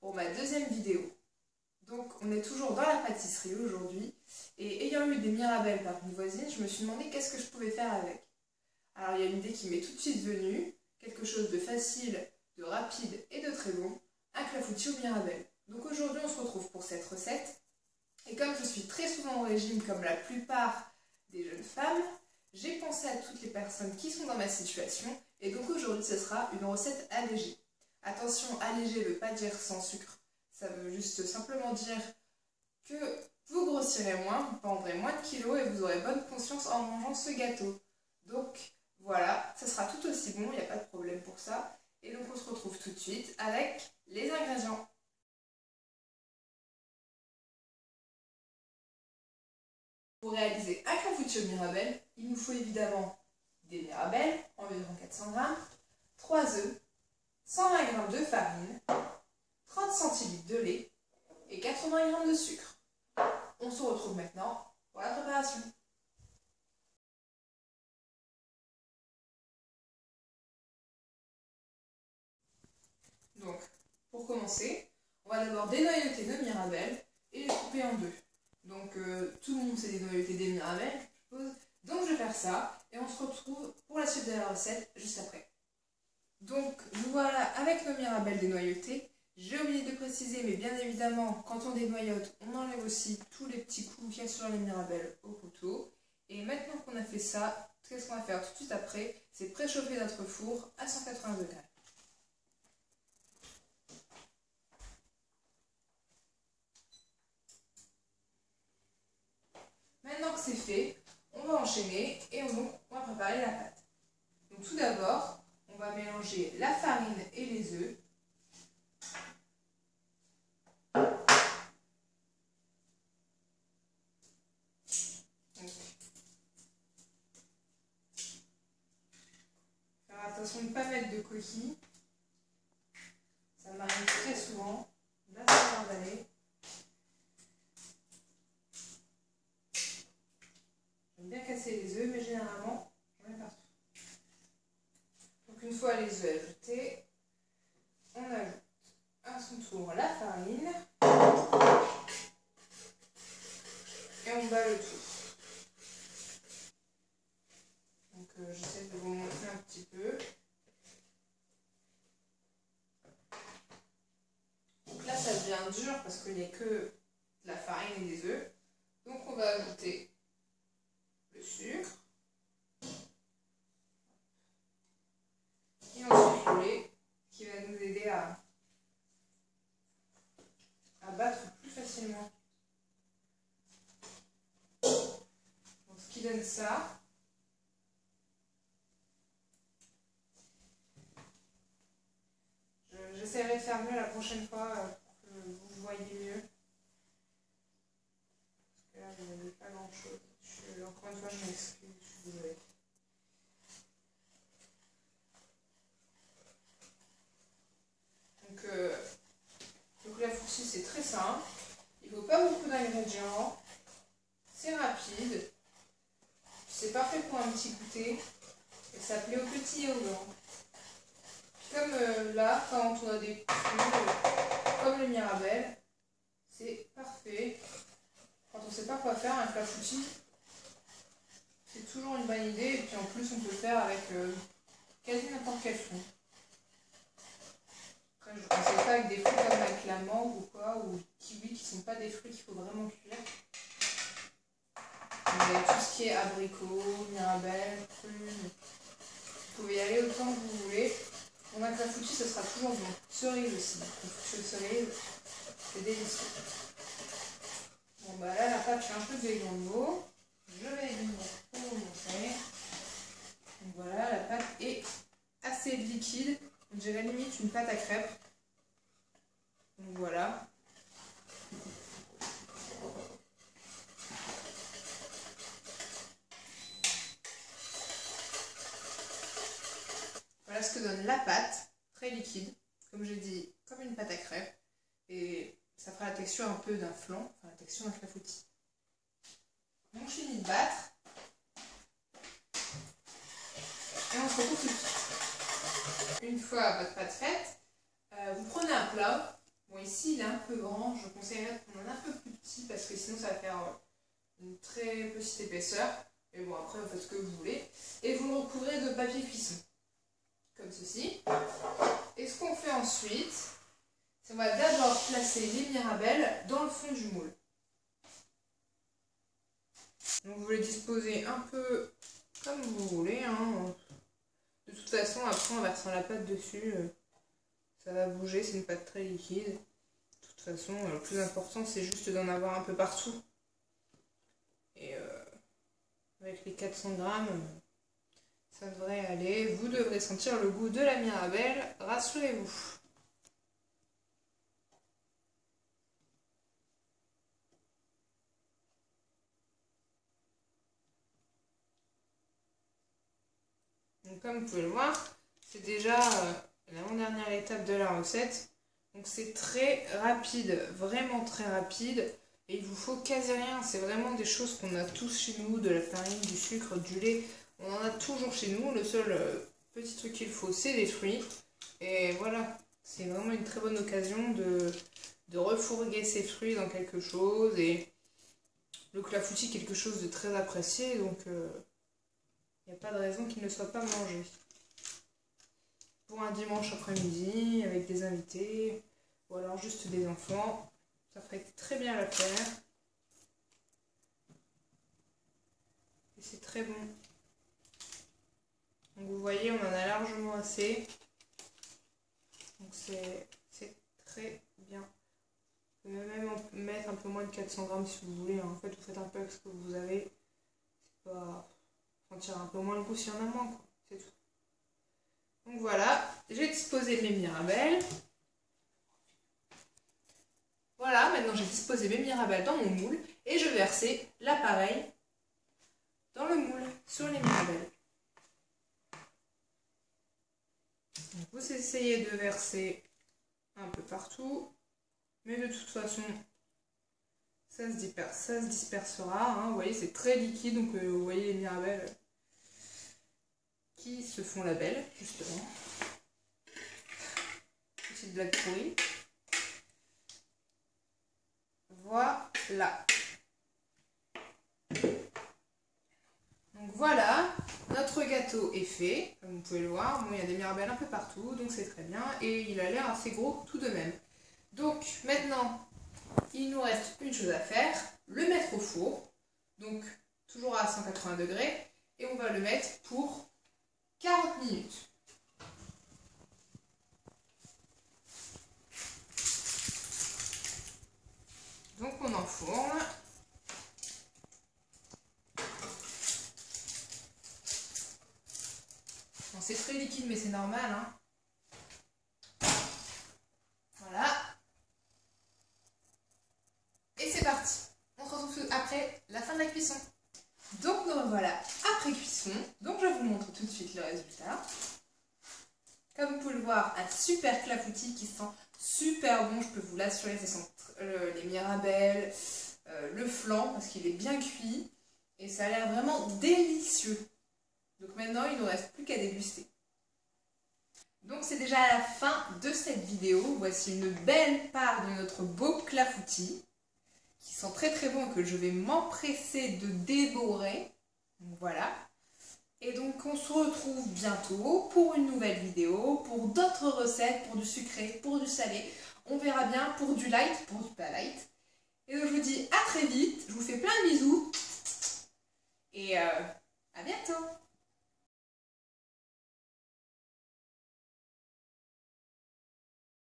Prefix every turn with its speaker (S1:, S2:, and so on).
S1: pour ma deuxième vidéo. Donc on est toujours dans la pâtisserie aujourd'hui et ayant eu des mirabelles par une voisine, je me suis demandé qu'est-ce que je pouvais faire avec. Alors il y a une idée qui m'est tout de suite venue, quelque chose de facile, de rapide et de très bon, un clafoutis aux mirabelles. Donc aujourd'hui on se retrouve pour cette recette et comme je suis très souvent au régime comme la plupart des jeunes femmes, j'ai pensé à toutes les personnes qui sont dans ma situation et donc aujourd'hui ce sera une recette allégée. Attention, allégé ne veut pas dire sans sucre, ça veut juste simplement dire que vous grossirez moins, vous prendrez moins de kilos et vous aurez bonne conscience en mangeant ce gâteau. Donc voilà, ça sera tout aussi bon, il n'y a pas de problème pour ça. Et donc on se retrouve tout de suite avec les ingrédients. Pour réaliser un clafoutis aux mirabelles, il nous faut évidemment des mirabelles, environ 400 g, 3 œufs, 120 g de farine, 30 cl de lait et 80 g de sucre. On se retrouve maintenant pour la préparation. Donc, pour commencer, on va d'abord dénoyauter nos mirabelles et les couper en deux. Donc, tout le monde sait dénoyauter des mirabelles, je suppose. Donc, je vais faire ça et on se retrouve pour la suite de la recette juste après. Donc, nous voilà avec nos mirabelles dénoyautées. J'ai oublié de préciser, mais bien évidemment, quand on dénoyaute, on enlève aussi tous les petits coups qu'il y a sur les mirabelles au couteau. Et maintenant qu'on a fait ça, qu'est-ce qu'on va faire tout de suite après? C'est préchauffer notre four à 180 degrés. Maintenant que c'est fait, on va enchaîner et on va préparer la pâte. Donc tout d'abord, on va mélanger la farine et les œufs. Faire attention de ne pas mettre de coquilles. Ça m'arrive très souvent. La première d'année. J'aime bien casser les œufs, mais généralement, j'en mets partout. Donc une fois les œufs ajoutés, on ajoute à son tour la farine et on bat le tout. Donc j'essaie de vous montrer un petit peu. Donc là ça devient dur parce qu'il n'y a que de la farine et des œufs. Donc on va ajouter le sucre. Et ensuite le lait qui va nous aider à battre plus facilement. Donc ce qui donne ça. J'essaierai de faire mieux la prochaine fois pour que vous voyez mieux. Parce que là, vous n'avez pas grand chose. Encore une fois, je m'excuse, je suis désolée. Donc la foutie, c'est très simple. Il ne faut pas beaucoup d'ingrédients. C'est rapide. C'est parfait pour un petit goûter. Et ça plaît aux petits et aux grands. Comme là, quand on a des fruits, comme les mirabelles, c'est parfait. Quand on ne sait pas quoi faire, un clafoutis, c'est toujours une bonne idée. Et puis en plus, on peut le faire avec quasi n'importe quel fruit. Après, je ne conseille pas avec des fruits comme avec la mangue ou quoi, ou le kiwi, qui ne sont pas des fruits qu'il faut vraiment cuire. Mais tout ce qui est abricot, mirabelle, prunes, vous pouvez y aller autant que vous voulez. Mon clafoutis, ce sera toujours bon. Cerise aussi. Le cerise, c'est délicieux. Bon, bah là, la pâte, je suis un peu dégongo. Je vais éliminer pour vous montrer. Donc voilà, la pâte est assez liquide. On dirait limite une pâte à crêpes. Donc voilà. Voilà ce que donne la pâte, très liquide, comme j'ai dit, comme une pâte à crêpes. Et ça fera la texture un peu d'un flan, enfin la texture d'un clafoutis. Donc je finis de battre. Et on se retrouve tout de suite. Une fois votre pâte faite, vous prenez un plat. Bon, ici il est un peu grand, je conseillerais de prendre un peu plus petit parce que sinon ça va faire une très petite épaisseur. Et bon, après vous faites ce que vous voulez. Et vous le recouvrez de papier cuisson, comme ceci. Et ce qu'on fait ensuite, c'est qu'on va d'abord placer les mirabelles dans le fond du moule. Donc vous les disposez un peu comme vous voulez, hein. De toute façon, après en versant la pâte dessus, ça va bouger, c'est une pâte très liquide. De toute façon, le plus important c'est juste d'en avoir un peu partout. Et avec les 400 grammes, ça devrait aller. Vous devrez sentir le goût de la mirabelle, rassurez-vous. Donc comme vous pouvez le voir, c'est déjà l'avant-dernière étape de la recette. Donc c'est très rapide, vraiment très rapide. Et il vous faut quasi rien, c'est vraiment des choses qu'on a tous chez nous, de la farine, du sucre, du lait. On en a toujours chez nous, le seul petit truc qu'il faut c'est des fruits. Et voilà, c'est vraiment une très bonne occasion de refourguer ces fruits dans quelque chose. Et le clafoutis est quelque chose de très apprécié, donc il n'y a pas de raison qu'il ne soit pas mangé. Pour un dimanche après-midi, avec des invités, ou alors juste des enfants, ça ferait très bien l'affaire. Et c'est très bon. Donc vous voyez, on en a largement assez. Donc c'est très bien. Vous pouvez même en mettre un peu moins de 400 grammes si vous voulez. En fait, vous faites un peu avec ce que vous avez. C'est pas... sentir un peu moins le goût s'il y en a moins, quoi. C'est tout. Donc voilà, j'ai disposé mes mirabelles. Voilà, maintenant j'ai disposé mes mirabelles dans mon moule et je vais verser l'appareil dans le moule sur les mirabelles. Donc vous essayez de verser un peu partout, mais de toute façon ça se dispersera. Hein. Vous voyez, c'est très liquide, donc vous voyez les mirabelles qui se font la belle, justement. Petite blague pourrie. Voilà. Donc voilà, notre gâteau est fait, comme vous pouvez le voir. Bon, il y a des mirabelles un peu partout, donc c'est très bien. Et il a l'air assez gros tout de même. Donc maintenant, il nous reste une chose à faire, le mettre au four. Donc toujours à 180 degrés. Et on va le mettre pour 40 minutes. Donc on enfourne. Bon, c'est très liquide mais c'est normal, hein. Voilà. Et c'est parti. On se retrouve après la fin de la cuisson. Donc nous revoilà après cuisson. Donc je vous montre tout de suite le résultat. Comme vous pouvez le voir, un super clafoutis qui sent super bon, je peux vous l'assurer. Ça sent les mirabelles, le flan parce qu'il est bien cuit et ça a l'air vraiment délicieux. Donc maintenant il ne nous reste plus qu'à déguster. Donc c'est déjà à la fin de cette vidéo. Voici une belle part de notre beau clafoutis qui sent très très bon, que je vais m'empresser de dévorer. Donc voilà. Et donc on se retrouve bientôt pour une nouvelle vidéo, pour d'autres recettes, pour du sucré, pour du salé. On verra bien, pour du light, pour du pas light. Et donc je vous dis à très vite, je vous fais plein de bisous. Et à bientôt.